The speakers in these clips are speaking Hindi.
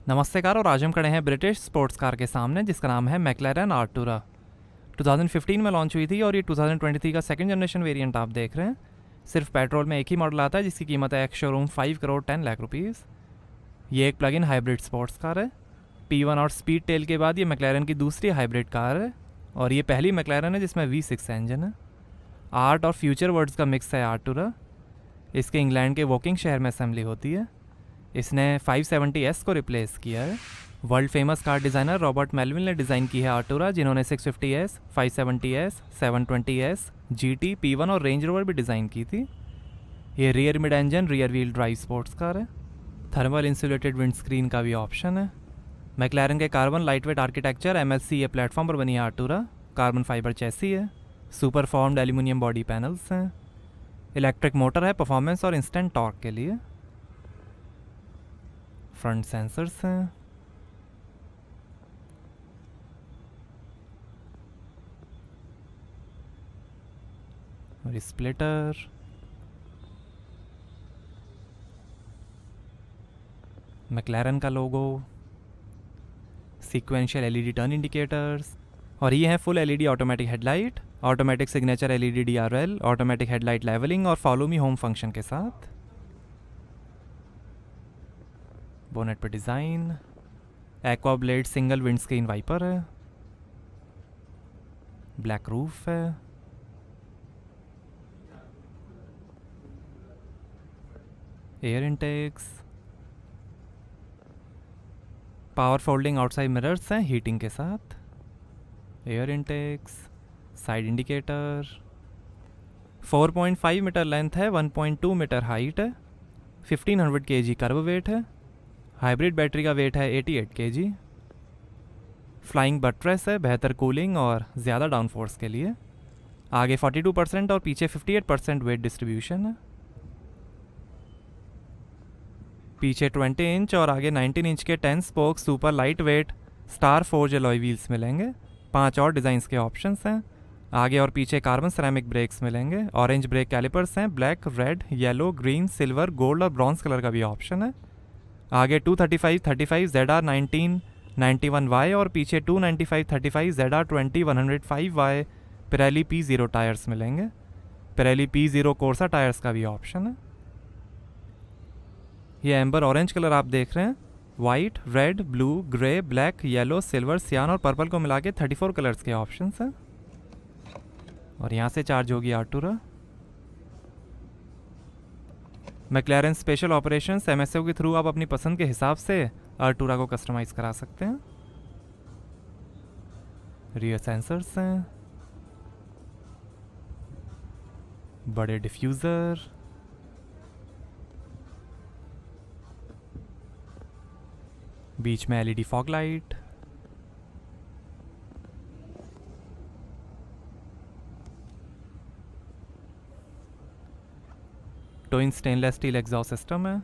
नमस्ते और आज हम खड़े हैं ब्रिटिश स्पोर्ट्स कार के सामने जिसका नाम है मैक्लारेन आर्टूरा। 2015 में लॉन्च हुई थी और ये 2023 का सेकंड जनरेशन वेरिएंट आप देख रहे हैं। सिर्फ पेट्रोल में एक ही मॉडल आता है जिसकी कीमत है ex showroom 5 crore 10 lakh rupees. ये एक plug in hybrid sports car है। P1 और स्पीड टेल के बाद ये मैक्लारेन की दूसरी हाइब्रिड कार है और ये पहली मैक्लारेन है जिसमें V6 इंजन है। आर्ट और फ्यूचर वर्ड्स का मिक्स है आर्टूरा। इसके इंग्लैंड के वोकिंग शहर में असेंबली होती है। इसने 570S को रिप्लेस किया है। World famous car designer Robert Melville ने डिज़ाइन की है आर्टूरा, जिन्होंने 650S, 570S, 720S, GT, P1 और रेंज रोवर भी डिज़ाइन की थी। ये rear mid engine rear wheel drive sports car है। थर्मल इंसुलेटेड विंड स्क्रीन का भी ऑप्शन है। मैक्लारेन के carbon lightweight architecture MLC platform पर बनी है आर्टूरा। कार्बन फाइबर चैसी है। Super formed aluminium body panels हैं। इलेक्ट्रिक मोटर है परफॉर्मेंस और इंस्टेंट टॉर्क के लिए। फ्रंट सेंसर्स हैं। और स्प्लिटर। मैक्लारेन का logo. Sequential LED turn indicators. और ये है full LED automatic headlight, automatic signature LED DRL, automatic headlight levelling और फॉलो मी होम फंक्शन के साथ। बोनेट पे design. Aqua blade single windscreen wiper है। ब्लैक रूफ है। Air intakes. Power folding outside mirrors हैं हीटिंग के साथ। Air intakes. Side indicator. 4.5 metre length है, 1.2 मीटर हाइट है, 1500 kg कर्व वेट है। हाइब्रिड बैटरी का वेट है 88 kg। फ्लाइंग बट्रेस है बेहतर कूलिंग और ज़्यादा डाउनफोर्स के लिए। आगे 42% और पीछे 58% वेट डिस्ट्रीब्यूशन है। पीछे 20 इंच और आगे 19 इंच के 10 spoke super light weight star forge alloy wheels मिलेंगे। 5 और डिज़ाइंस के ऑप्शंस हैं। आगे और पीछे कार्बन सेरेमिक ब्रेक्स मिलेंगे। ऑरेंज ब्रेक कैलिपर्स हैं। Black, red, yellow, green, silver, gold और ब्रॉन्ज कलर का भी ऑप्शन है। आगे 235 35 ZR 19 91Y और पीछे 295 35 ZR 20 105Y Pirelli P0 tyres मिलेंगे। पिरेली P0 कोर्सा टायर्स का भी ऑप्शन है। ये एम्बर ऑरेंज कलर आप देख रहे हैं। White, red, blue, grey, black, yellow, silver, सियान और पर्पल को मिला के 34 कलर्स के ऑप्शंस हैं। और यहाँ से चार्ज होगी आर्टूरा। मैक्लारेन स्पेशल ऑपरेशंस MSO के थ्रू आप अपनी पसंद के हिसाब से आर्टूरा को कस्टमाइज़ करा सकते हैं। रियर सेंसर्स हैं। बड़े डिफ्यूज़र। बीच में LED fog light. Twin stainless steel exhaust system है।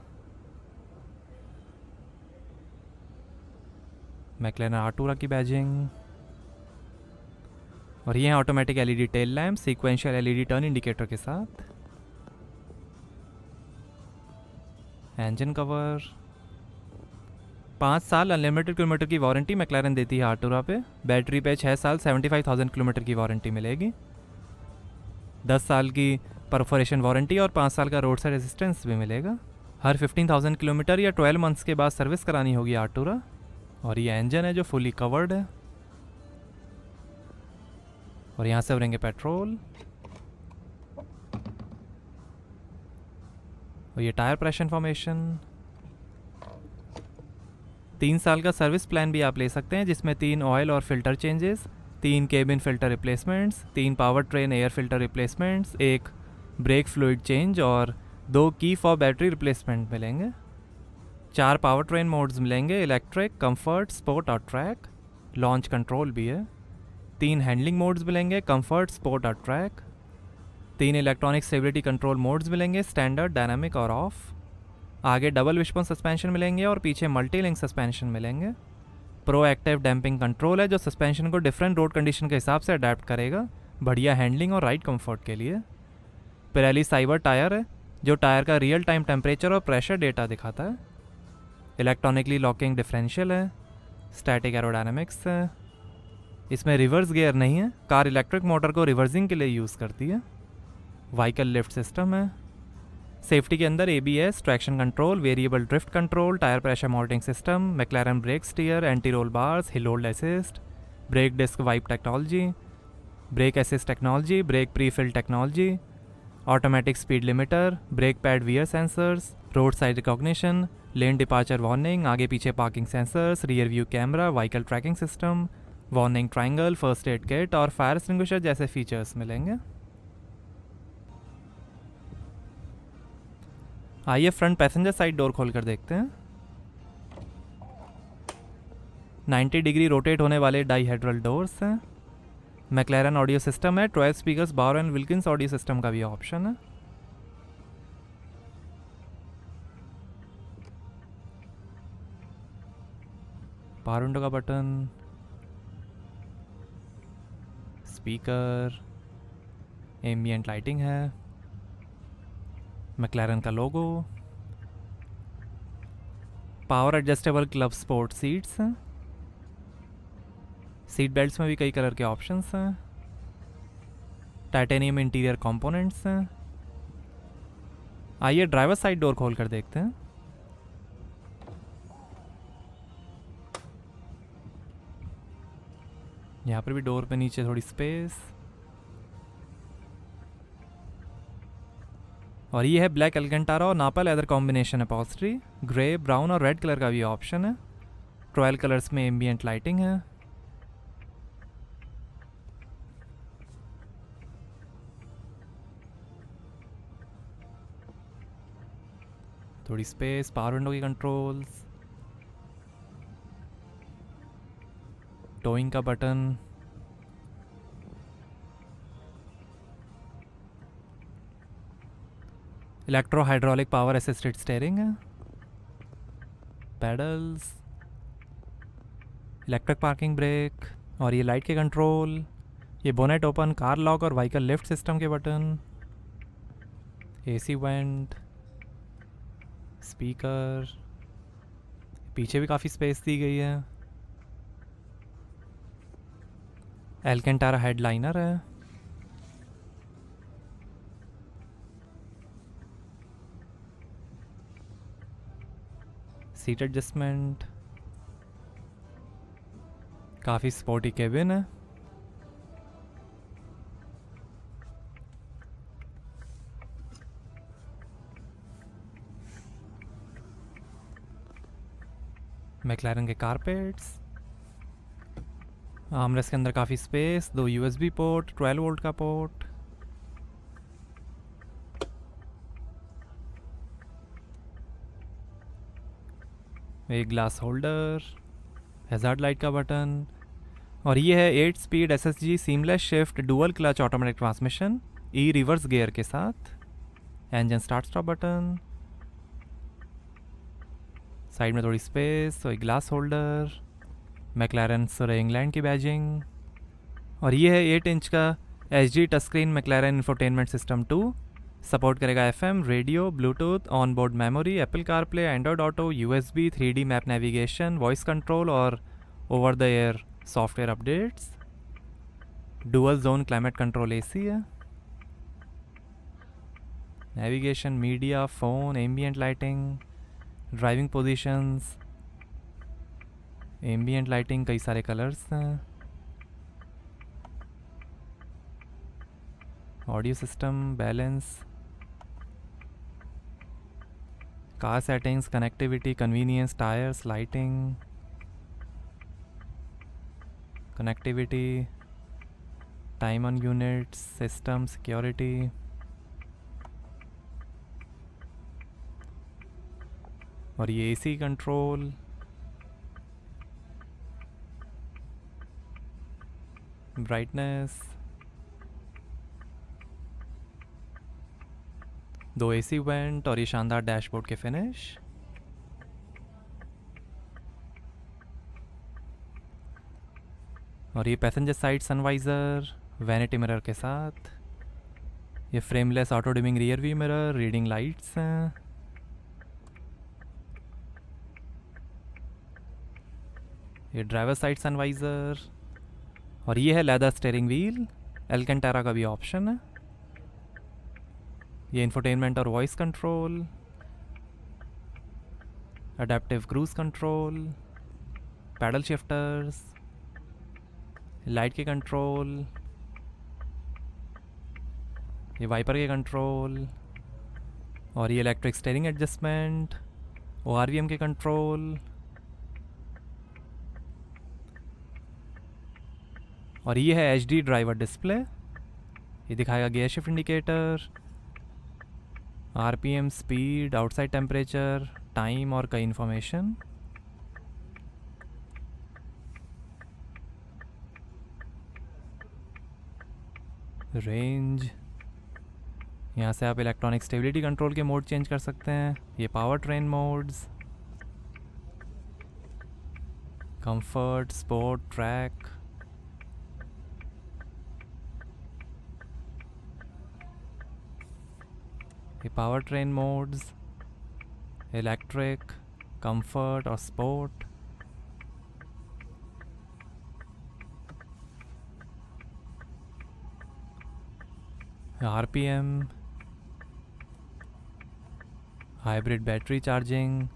मैक्लारेन आर्टूरा की बैजिंग। और ये है automatic LED tail lamp sequential LED turn indicator के साथ। Engine cover. 5 साल अनलिमिटेड किलोमीटर की वारंटी मैक्लारेन देती है आर्टूरा पे। बैटरी पे 6 साल 75,000 किलोमीटर की वारंटी मिलेगी। 10 साल की परफोरेशन वारंटी और 5 साल का रोड साइड असिस्टेंस भी मिलेगा। हर 15,000 किलोमीटर या 12 मंथ्स के बाद सर्विस करानी होगी आर्टूरा। और ये इंजन है जो फुली कवर्ड है। और यहाँ से भरेंगे पेट्रोल। और ये टायर प्रेशर इन्फॉर्मेशन। 3 साल का सर्विस प्लान भी आप ले सकते हैं जिसमें 3 ऑयल और filter changes, 3 cabin filter replacements, 3 powertrain air filter replacements, 1 brake fluid change और 2 की फॉर बैटरी रिप्लेसमेंट मिलेंगे। 4 पावर ट्रेन मोड्स मिलेंगे, इलेक्ट्रिक, कंफर्ट, स्पोर्ट और ट्रैक। लॉन्च कंट्रोल भी है। 3 हैंडलिंग मोड्स मिलेंगे, कंफर्ट, स्पोर्ट और track. 3 electronic stability control modes मिलेंगे, स्टैंडर्ड, डायनामिक और ऑफ। आगे डबल विशबोन सस्पेंशन मिलेंगे और पीछे मल्टी लिंक सस्पेंशन मिलेंगे। प्रो एक्टिव डैम्पिंग कंट्रोल है जो सस्पेंशन को डिफरेंट रोड कंडीशन के हिसाब से अडेप्ट करेगा, बढ़िया हैंडलिंग और राइड कंफर्ट के लिए। पिरेली साइबर टायर है जो टायर का रियल टाइम टेम्परेचर और प्रेशर डेटा दिखाता है। इलेक्ट्रॉनिकली लॉकिंग डिफरेंशियल है, स्टैटिक एरोडायनामिक्स है, इसमें रिवर्स गियर नहीं है, कार इलेक्ट्रिक मोटर को रिवर्सिंग के लिए यूज़ करती है, व्हीकल लिफ्ट सिस्टम है, सेफ्टी के अंदर ABS, traction control, variable drift control, tyre pressure monitoring system, McLaren brake steer, anti roll bars, hill hold assist, brake disc wipe technology, brake assist technology, brake pre fill technology, automatic speed limiter, brake pad wear sensors, road side recognition, lane departure warning, आगे पीछे parking sensors, rear view camera, vehicle tracking system, warning triangle, first aid kit और फायर एक्सटिंग्विशर जैसे फीचर्स मिलेंगे। आइए फ्रंट पैसेंजर साइड डोर खोल कर देखते हैं। 90 डिग्री रोटेट होने वाले डाईहेड्रल डोर्स हैं। मैक्लारन ऑडियो सिस्टम है, 12 speakers, Bowers and Wilkins audio system का भी ऑप्शन है। पावर विंडो का बटन, स्पीकर, एम्बिएंट लाइटिंग है, मैक्लारन का logo, power adjustable club sport seats हैं, सीट बेल्ट्स में भी कई कलर के ऑप्शंस हैं, टाइटेनियम इंटीरियर कंपोनेंट्स हैं। आइए ड्राइवर साइड डोर खोल कर देखते हैं। यहाँ पर भी डोर पे नीचे थोड़ी स्पेस, और ये है ब्लैक एल्केंटारा और नापा leather combination upholstery, grey, brown और रेड कलर का भी ऑप्शन है। 12 कलर्स में एम्बिएंट लाइटिंग है। थोड़ी स्पेस, पावर विंडो की कंट्रोल्स, टोइंग का button, electro hydraulic power assisted steering है, पेडल्स, इलेक्ट्रिक पार्किंग ब्रेक और ये लाइट के कंट्रोल, ये बोनेट ओपन, कार लॉक और व्हीकल लिफ्ट सिस्टम के बटन, AC वेंट, स्पीकर, पीछे भी काफ़ी स्पेस दी गई है। एल्केंटारा हेडलाइनर है, सीट एडजस्टमेंट, काफ़ी स्पोर्टी केबिन है। मैक्लारन के कारपेट्स, आर्मरेस्ट के अंदर काफ़ी स्पेस, 2 USB पोर्ट, 12 वोल्ट का पोर्ट, एक ग्लास होल्डर, हैजार्ड लाइट का बटन, और ये है 8 speed SSG seamless shift dual clutch automatic transmission ई रिवर्स गियर के साथ, engine start stop button, side में थोड़ी स्पेस, तो एक glass holder, McLaren Surrey England की बैजिंग, और ये है 8 इंच का HD touch screen McLaren infotainment system 2, support करेगा FM, radio, Bluetooth, on board memory, Apple CarPlay, Android auto, USB, 3D map navigation, voice control और over the air software updates, dual zone climate control AC है, navigation, media, phone, ambient lighting, driving positions, ambient lighting, कई सारे कलर्स हैं, audio system, balance, car settings, connectivity, convenience, tyres, lighting, connectivity, time on units, system, security, और ये AC control, brightness, 2 AC went और ये शानदार डैशबोर्ड के फिनिश। और ये passenger side sun visor vanity mirror के साथ, ये frameless auto dimming rear view mirror, reading lights हैं, ये ड्राइवर साइड सनवाइज़र, और ये है लेदर स्टीयरिंग व्हील, एल्केंटेरा का भी ऑप्शन है। ये इंफोटेनमेंट और voice control, adaptive cruise control, paddle shifters, light के कंट्रोल, ये वाइपर के कंट्रोल, और ये इलेक्ट्रिक स्टीयरिंग एडजस्टमेंट, ORVM के कंट्रोल, और ये है HD ड्राइवर डिस्प्ले। ये दिखाएगा gear shift indicator, RPM, speed, outside temperature, time और कई इन्फॉर्मेशन। रेंज, यहाँ से आप इलेक्ट्रॉनिक स्टेबिलिटी कंट्रोल के मोड चेंज कर सकते हैं। ये power train modes, comfort, sport, track, ये power train modes, electric, comfort और sport. RPM, hybrid battery charging,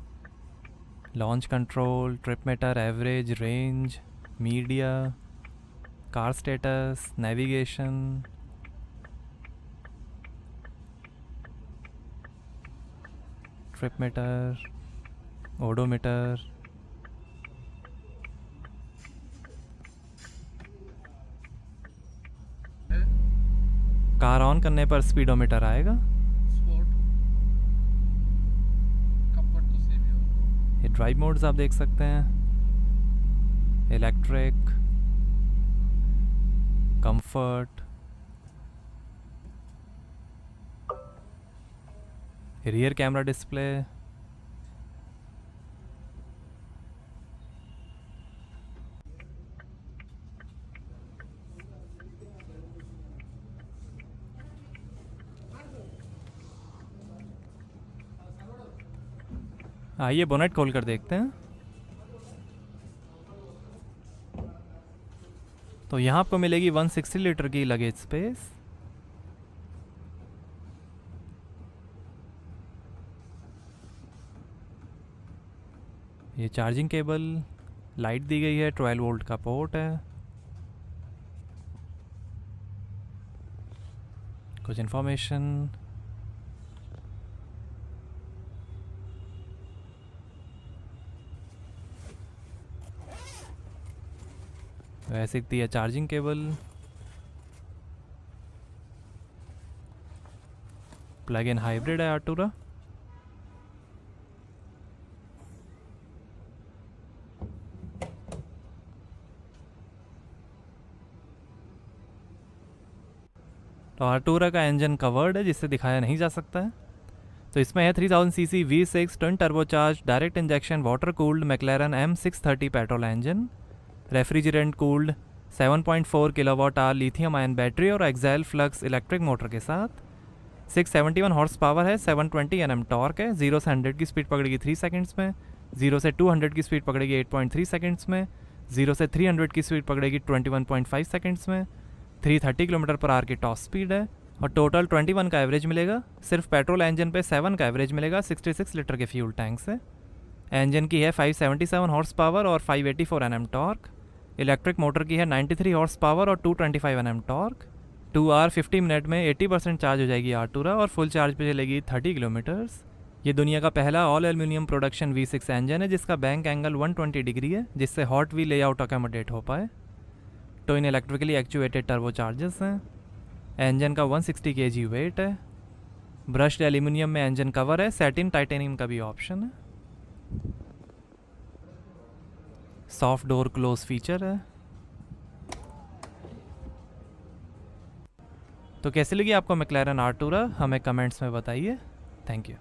launch control, trip meter, average, range, media, car status, navigation, trip meter, odometer, car on करने पर स्पीडोमीटर आएगा। ये ड्राइव मोड्स आप देख सकते हैं, electric, comfort, rear camera display, आइए बोनेट खोल कर देखते हैं। तो यहाँ आपको मिलेगी 160 लीटर की लगेज स्पेस। ये चार्जिंग केबल, लाइट दी गई है, 12 वोल्ट का पोर्ट है, कुछ इन्फॉर्मेशन, वैसे दिखती है charging cable, plug in hybrid है आर्टूरा। तो आर्टूरा का इंजन कवर्ड है, जिससे दिखाया नहीं जा सकता है। तो इसमें है 3000 CC V6 twin turbocharge direct injection water cooled मैक्लेरन M630 petrol engine, refrigerant cooled 7.4 kilowatt hour lithium ion battery और एक्साइल फ्लक्स इलेक्ट्रिक मोटर के साथ। 671 हॉर्स पावर है, 720 Nm टॉर्क है। 0 से 100 की स्पीड पकड़ेगी 3 सेकंड्स में, 0 से 200 की स्पीड पकड़ेगी 8.3 सेकंड्स में, 0 से 300 की स्पीड पकड़ेगी 21.5 सेकंड्स में। 330 किलोमीटर पर आवर की टॉप स्पीड है और टोटल 21 का एवरेज मिलेगा। सिर्फ पेट्रोल इंजन पे 7 का एवरेज मिलेगा 66 लीटर के फ्यूल टैंक से। इंजन की है 577 हॉर्स पावर और 584 Nm टॉर्क। इलेक्ट्रिक मोटर की है 93 हॉर्स पावर और 225 Nm टॉर्क। 2 आवर 50 मिनट में 80% चार्ज हो जाएगी आर्टूरा और फुल चार्ज पे चलेगी 30 किलोमीटर्स। ये दुनिया का पहला all aluminium production V6 engine है जिसका बैंक एंगल 120 डिग्री है, जिससे हॉट व्हील लेआउट अकोमोडेट हो पाए। तो इन इलेक्ट्रिकली एक्चुएटेड टर्बो चार्जर्स हैं। इंजन का 160 kg वेट है। ब्रश्ड एल्यूमिनियम में इंजन कवर है, सैटिन टाइटेनियम का भी ऑप्शन है। सॉफ्ट डोर क्लोज फीचर है। तो कैसी लगी आपको मैक्लेरन आर्टूरा, हमें कमेंट्स में बताइए। Thank you.